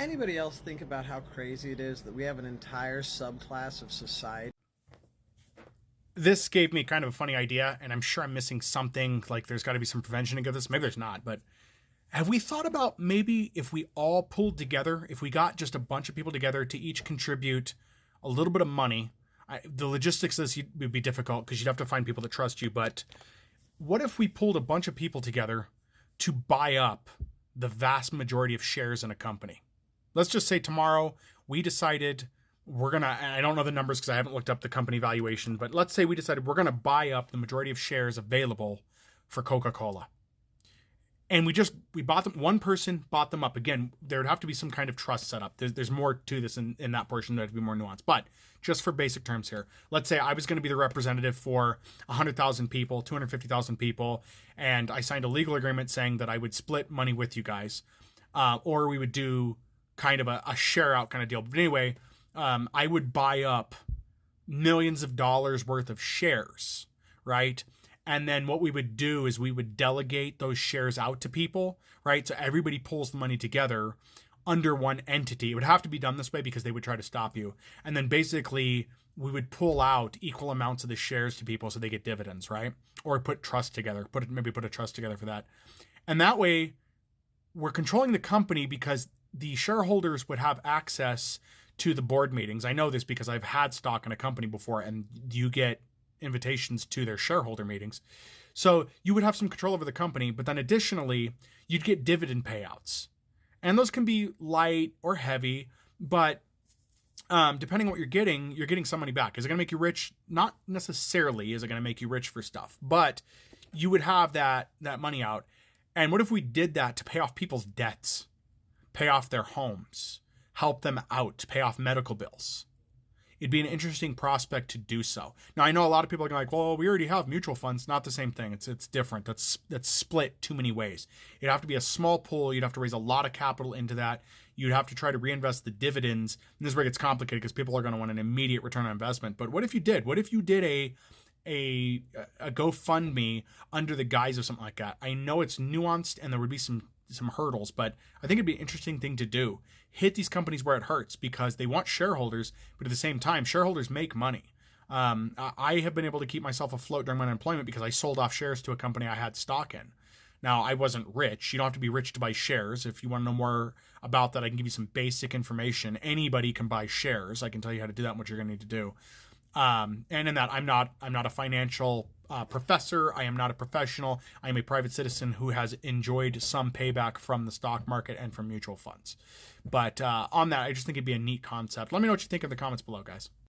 Anybody else think about how crazy it is that we have an entire subclass of society? This gave me kind of a funny idea, and I'm sure I'm missing something. Like, there's got to be some prevention to get this. Maybe there's not, but have we thought about maybe if we all pulled together, if we got just a bunch of people together to each contribute a little bit of money? The logistics of this would be difficult because you'd have to find people that trust you. But what if we pulled a bunch of people together to buy up the vast majority of shares in a company? Let's just say tomorrow we decided I don't know the numbers because I haven't looked up the company valuation, but let's say we decided we're going to buy up the majority of shares available for Coca-Cola. And we bought them. One person bought them up. Again, there would have to be some kind of trust set up. There's more to this in that portion. There'd be more nuance. But just for basic terms here, let's say I was going to be the representative for 100,000 people, 250,000 people, and I signed a legal agreement saying that I would split money with you guys, or we would do kind of a share out kind of deal. But anyway, I would buy up millions of dollars worth of shares, right? And then what we would do is we would delegate those shares out to people, right? So everybody pulls the money together under one entity. It would have to be done this way because they would try to stop you. And then basically we would pull out equal amounts of the shares to people so they get dividends, right? Or put trust together, maybe put a trust together for that. And that way we're controlling the company because the shareholders would have access to the board meetings. I know this because I've had stock in a company before, and you get invitations to their shareholder meetings. So you would have some control over the company, but then additionally, you'd get dividend payouts. And those can be light or heavy, but depending on what you're getting some money back. Is it going to make you rich? Not necessarily is it going to make you rich for stuff, but you would have that money out. And what if we did that to pay off people's debts, pay off their homes, help them out, pay off medical bills? It'd be an interesting prospect to do so. Now, I know a lot of people are going like, well, we already have mutual funds. Not the same thing. It's different. That's split too many ways. It'd have to be a small pool. You'd have to raise a lot of capital into that. You'd have to try to reinvest the dividends. And this is where it gets complicated because people are going to want an immediate return on investment. But what if you did? What if you did a GoFundMe under the guise of something like that? I know it's nuanced and there would be some hurdles, but I think it'd be an interesting thing to do. Hit these companies where it hurts because they want shareholders, but at the same time, shareholders make money. I have been able to keep myself afloat during my unemployment because I sold off shares to a company I had stock in. Now, I wasn't rich. You don't have to be rich to buy shares. If you want to know more about that, I can give you some basic information. Anybody can buy shares. I can tell you how to do that and what you're going to need to do. And in that, I'm not a financial professor. I am not a professional. I am a private citizen who has enjoyed some payback from the stock market and from mutual funds. But on that, I just think it'd be a neat concept. Let me know what you think in the comments below, guys.